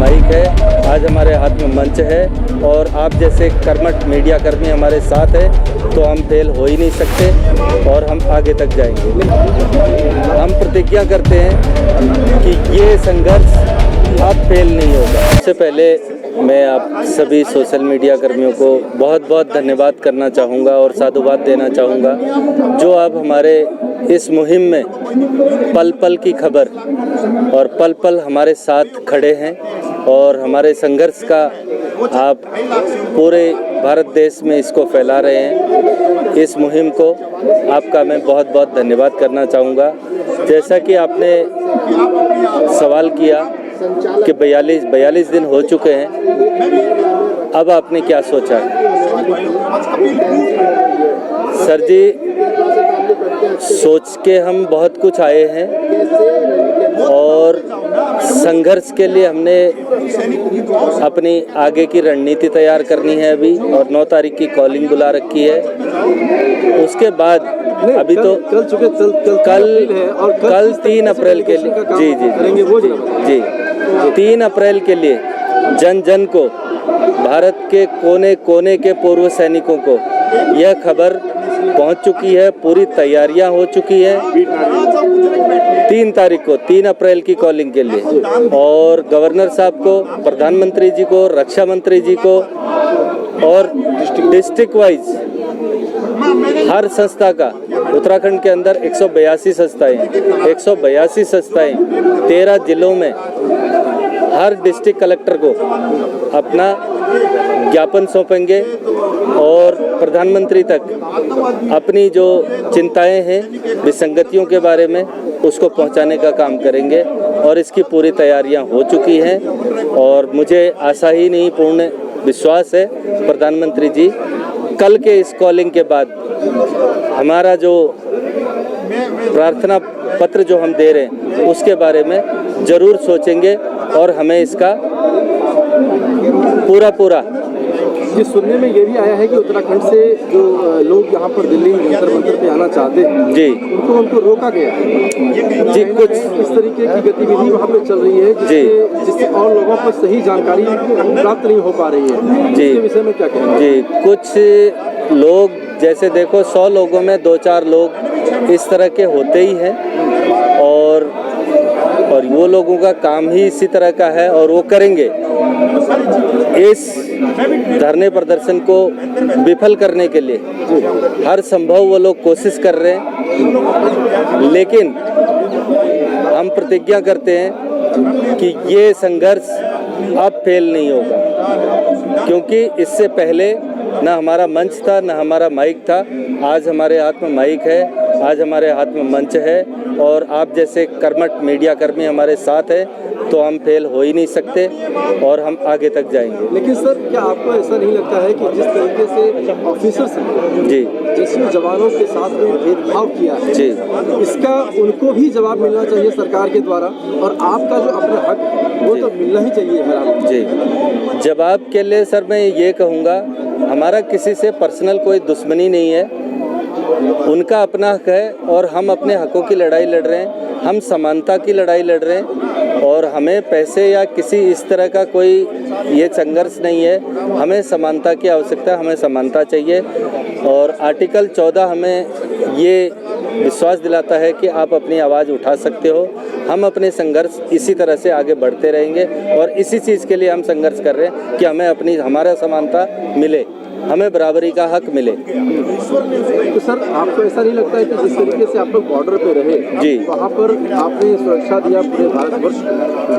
Mic है, आज हमारे हाथ में मंच है और आप जैसे कर्मठ मीडिया कर्मी हमारे साथ है तो हम फेल हो ही नहीं सकते और हम आगे तक जाएंगे। हम प्रतिज्ञा करते हैं कि ये संघर्ष अब फेल नहीं होगा। सबसे पहले मैं आप सभी सोशल मीडिया कर्मियों को बहुत बहुत धन्यवाद करना चाहूँगा और साधुवाद देना चाहूँगा जो आप हमारे इस मुहिम में पल पल की खबर और पल पल हमारे साथ खड़े हैं और हमारे संघर्ष का आप पूरे भारत देश में इसको फैला रहे हैं। इस मुहिम को आपका मैं बहुत बहुत धन्यवाद करना चाहूँगा। जैसा कि आपने सवाल किया कि 42 दिन हो चुके हैं, अब आपने क्या सोचा है? सर जी, सोच के हम बहुत कुछ आए हैं और संघर्ष के लिए हमने अपनी आगे की रणनीति तैयार करनी है अभी और 9 तारीख की कॉलिंग बुला रखी है। उसके बाद अभी तो कल 3 अप्रैल के लिए जी 3 अप्रैल के लिए जन जन को, भारत के कोने कोने के पूर्व सैनिकों को यह खबर पहुंच चुकी है, पूरी तैयारियां हो चुकी है। 3 तारीख को 3 अप्रैल की कॉलिंग के लिए और गवर्नर साहब को, प्रधानमंत्री जी को, रक्षा मंत्री जी को और डिस्ट्रिक्ट वाइज हर संस्था का, उत्तराखंड के अंदर 182 संस्थाएं 13 जिलों में हर डिस्ट्रिक्ट कलेक्टर को अपना ज्ञापन सौंपेंगे और प्रधानमंत्री तक अपनी जो चिंताएं हैं विसंगतियों के बारे में उसको पहुंचाने का काम करेंगे और इसकी पूरी तैयारियां हो चुकी हैं और मुझे आशा ही नहीं पूर्ण विश्वास है प्रधानमंत्री जी कल के इस कॉलिंग के बाद हमारा जो प्रार्थना पत्र जो हम दे रहे हैं उसके बारे में ज़रूर सोचेंगे और हमें इसका पूरा ये सुनने में ये भी आया है कि उत्तराखंड से जो लोग यहाँ पर दिल्ली जंतर मंतर पे आना चाहते हैं जी उनको रोका गया जी। कुछ इस तरीके की गतिविधि वहाँ पे चल रही है जिससे और लोगों को सही जानकारी प्राप्त नहीं हो पा रही है जी। इसके विषय में क्या कहेंगे जी? कुछ लोग जैसे देखो 100 लोगों में 2-4 लोग इस तरह के होते ही हैं और वो लोगों का काम ही इसी तरह का है और वो करेंगे। इस धरने प्रदर्शन को विफल करने के लिए हर संभव वो लोग कोशिश कर रहे हैं, लेकिन हम प्रतिज्ञा करते हैं कि ये संघर्ष अब फेल नहीं होगा, क्योंकि इससे पहले ना हमारा मंच था ना हमारा माइक था। आज हमारे हाथ में माइक है, आज हमारे हाथ में मंच है और आप जैसे कर्मठ मीडिया कर्मी हमारे साथ है तो हम फेल हो ही नहीं सकते और हम आगे तक जाएंगे। लेकिन सर, क्या आपको ऐसा नहीं लगता है कि जिस तरीके से ऑफिसर्स जी जिसने जवानों के साथ में भेदभाव किया है जी, इसका उनको भी जवाब मिलना चाहिए सरकार के द्वारा और आपका जो अपना हक है वो तो मिलना ही चाहिए जी। जवाब के लिए सर मैं ये कहूँगा, हमारा किसी से पर्सनल कोई दुश्मनी नहीं है, उनका अपना हक है और हम अपने हकों की लड़ाई लड़ रहे हैं। हम समानता की लड़ाई लड़ रहे हैं और हमें पैसे या किसी इस तरह का कोई ये संघर्ष नहीं है। हमें समानता की आवश्यकता है, हमें समानता चाहिए और आर्टिकल 14 हमें ये विश्वास दिलाता है कि आप अपनी आवाज़ उठा सकते हो। हम अपने संघर्ष इसी तरह से आगे बढ़ते रहेंगे और इसी चीज़ के लिए हम संघर्ष कर रहे हैं कि हमें हमारा समानता मिले, हमें बराबरी का हक मिले। तो सर, आपको ऐसा नहीं लगता है कि जिस तरीके से आप लोग बॉर्डर पे रहे जी, वहाँ पर आपने सुरक्षा दिया पूरे भारतवर्ष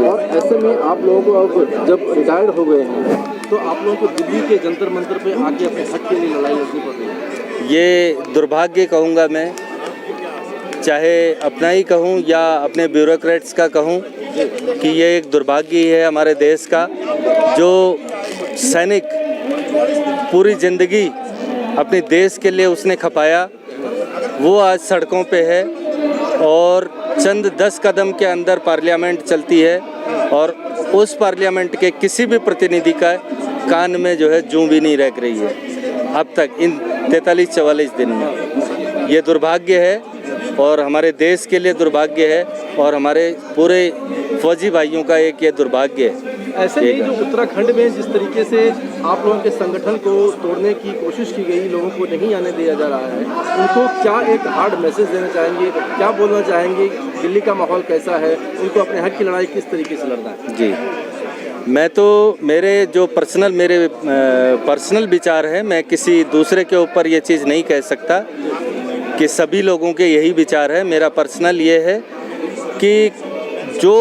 और ऐसे में आप लोगों को अब जब रिटायर्ड हो गए हैं तो आप लोगों को दिल्ली के जंतर मंतर पे आके अपने हक के लिए लड़ाई लड़नी पड़ रही है? ये दुर्भाग्य कहूँगा मैं, चाहे अपना ही कहूँ या अपने ब्यूरोक्रेट्स का कहूँ कि ये एक दुर्भाग्य ही है हमारे देश का। जो सैनिक पूरी ज़िंदगी अपने देश के लिए उसने खपाया वो आज सड़कों पे है और चंद 10 कदम के अंदर पार्लियामेंट चलती है और उस पार्लियामेंट के किसी भी प्रतिनिधि का कान में जो है जूं भी नहीं रह रही है अब तक इन 43-44 दिन में। ये दुर्भाग्य है और हमारे देश के लिए दुर्भाग्य है और हमारे पूरे फौजी भाइयों का एक ये दुर्भाग्य है। ऐसे ही जो उत्तराखंड में जिस तरीके से आप लोगों के संगठन को तोड़ने की कोशिश की गई, लोगों को नहीं आने दिया जा रहा है, उनको क्या एक हार्ड मैसेज देना चाहेंगे, क्या बोलना चाहेंगे? दिल्ली का माहौल कैसा है, उनको अपने हक की लड़ाई किस तरीके से लड़ना है? जी, मैं तो मेरे पर्सनल विचार है, मैं किसी दूसरे के ऊपर ये चीज़ नहीं कह सकता कि सभी लोगों के यही विचार है। मेरा पर्सनल ये है कि जो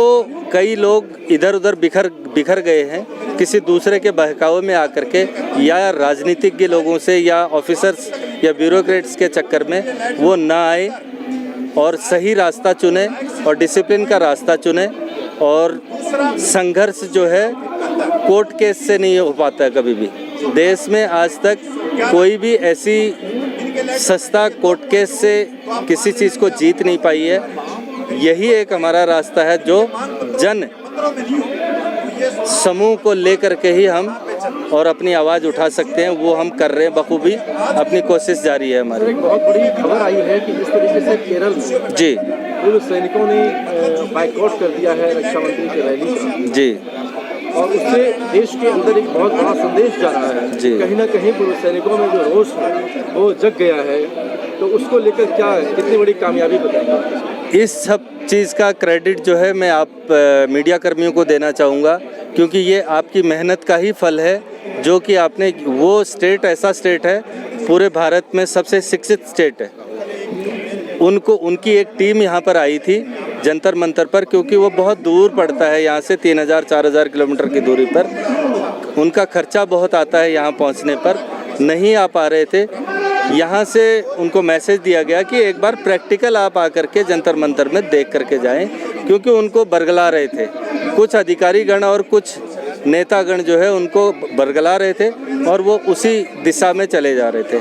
कई लोग इधर उधर बिखर गए हैं किसी दूसरे के बहकावे में आकर के, या राजनीतिज्ञ लोगों से या ऑफिसर्स या ब्यूरोक्रेट्स के चक्कर में, वो ना आए और सही रास्ता चुने और डिसिप्लिन का रास्ता चुने। और संघर्ष जो है कोर्ट केस से नहीं हो पाता कभी भी। देश में आज तक कोई भी ऐसी सस्ता कोर्ट केस से किसी चीज़ को जीत नहीं पाई है। यही एक हमारा रास्ता है जो जन समूह को लेकर के ही हम और अपनी आवाज़ उठा सकते हैं, वो हम कर रहे हैं बखूबी, अपनी कोशिश जारी है हमारी। एक बहुत बड़ी खबर आई है कि जिस तरीके से केरल में जी पूर्व सैनिकों ने बाइकआउट कर दिया है रक्षा मंत्री की रैली का। जी, और उससे देश के अंदर एक बहुत बड़ा संदेश जा रहा है। जी। कहीं ना कहीं पूर्व सैनिकों में जो रोष है वो जग गया है, तो उसको लेकर क्या कितनी बड़ी कामयाबी बताएंगे? इस सब चीज़ का क्रेडिट जो है मैं आप मीडिया कर्मियों को देना चाहूँगा, क्योंकि ये आपकी मेहनत का ही फल है जो कि आपने, वो स्टेट ऐसा स्टेट है पूरे भारत में सबसे शिक्षित स्टेट है, उनकी एक टीम यहाँ पर आई थी जंतर मंतर पर, क्योंकि वो बहुत दूर पड़ता है यहाँ से 3000-4000 किलोमीटर की दूरी पर, उनका खर्चा बहुत आता है यहाँ पहुँचने पर, नहीं आ पा रहे थे। यहाँ से उनको मैसेज दिया गया कि एक बार प्रैक्टिकल आप आकर के जंतर मंतर में देख करके जाएं, क्योंकि उनको बरगला रहे थे कुछ अधिकारीगण और कुछ नेतागण जो है उनको बरगला रहे थे और वो उसी दिशा में चले जा रहे थे।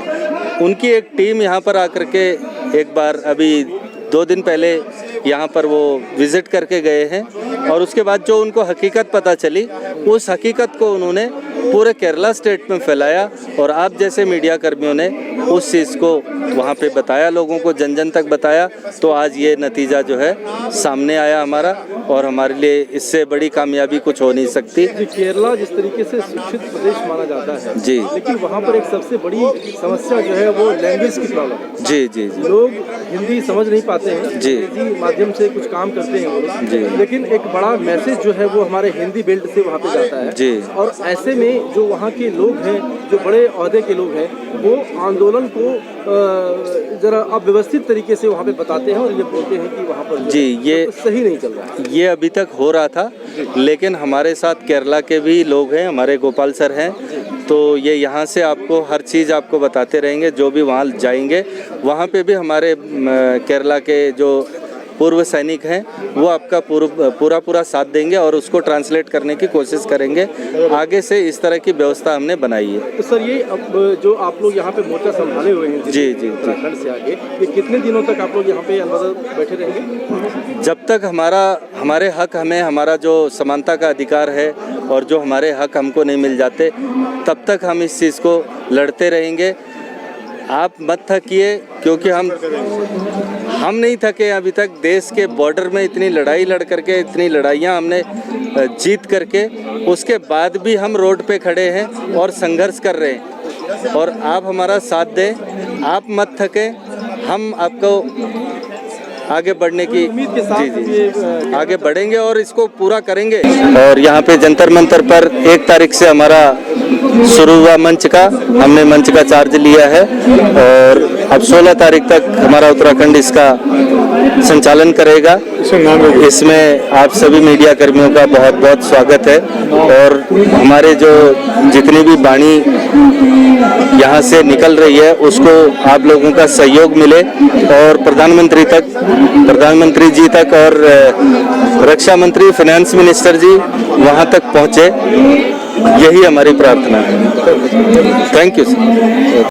उनकी एक टीम यहाँ पर आकर के एक बार अभी 2 दिन पहले यहाँ पर वो विज़िट करके गए हैं, और उसके बाद जो उनको हकीकत पता चली, उस हकीकत को उन्होंने पूरे केरला स्टेट में फैलाया, और आप जैसे मीडिया कर्मियों ने उस चीज़ को वहाँ पे बताया, लोगों को जन जन तक बताया, तो आज ये नतीजा जो है सामने आया हमारा, और हमारे लिए इससे बड़ी कामयाबी कुछ हो नहीं सकती। केरला जिस तरीके से शिक्षित प्रदेश माना जाता है जी, लेकिन वहाँ पर एक सबसे बड़ी समस्या जो है वो लैंग्वेज की प्रॉब्लम है। जी जी जी, लोग हिंदी समझ नहीं पाते हैं, जी, हिंदी माध्यम से कुछ काम करते हैं वो लोग, जी, लेकिन एक बड़ा मैसेज जो है वो हमारे हिंदी बेल्ट से वहाँ पे जाता है जी। और ऐसे में जो वहाँ के लोग हैं, जो बड़े ओहदे के लोग हैं, वो आंदोलन को जरा अव्यवस्थित तरीके से वहाँ पे बताते हैं और ये बोलते हैं कि वहाँ पर जी ये सही नहीं चल रहा है। ये अभी तक हो रहा था, लेकिन हमारे साथ केरला के भी लोग हैं, हमारे गोपाल सर हैं, तो ये यहाँ से आपको हर चीज़ आपको बताते रहेंगे। जो भी वहाँ जाएंगे वहाँ पे भी हमारे केरला के जो पूर्व सैनिक हैं वो आपका पूरा साथ देंगे और उसको ट्रांसलेट करने की कोशिश करेंगे। आगे से इस तरह की व्यवस्था हमने बनाई है। तो सर ये अब जो आप लोग यहाँ पे मोर्चा संभाले हुए हैं जी जी उत्तराखंड से आगे, ये कितने दिनों तक आप लोग यहाँ पे अंदर बैठे रहेंगे? जब तक हमारे हक, हमें हमारा जो समानता का अधिकार है और जो हमारे हक हमको नहीं मिल जाते, तब तक हम इस चीज़ को लड़ते रहेंगे। आप मत थकिए, क्योंकि हम नहीं थके अभी तक। देश के बॉर्डर में इतनी लड़ाई लड़ करके, इतनी लड़ाइयाँ हमने जीत करके, उसके बाद भी हम रोड पे खड़े हैं और संघर्ष कर रहे हैं। और आप हमारा साथ दें, आप मत थकें, हम आपको आगे बढ़ने की उम्मीद के साथ जी आगे बढ़ेंगे और इसको पूरा करेंगे। और यहाँ पे जंतर मंतर पर 1 तारीख से हमारा शुरू हुआ मंच का, हमने मंच का चार्ज लिया है और अब 16 तारीख तक हमारा उत्तराखंड इसका संचालन करेगा। इसमें आप सभी मीडिया कर्मियों का बहुत बहुत स्वागत है, और हमारे जो जितनी भी वाणी यहाँ से निकल रही है उसको आप लोगों का सहयोग मिले और प्रधानमंत्री जी तक और रक्षा मंत्री, फाइनेंस मिनिस्टर जी वहाँ तक पहुँचे, यही हमारी प्रार्थना है। Thank you sir.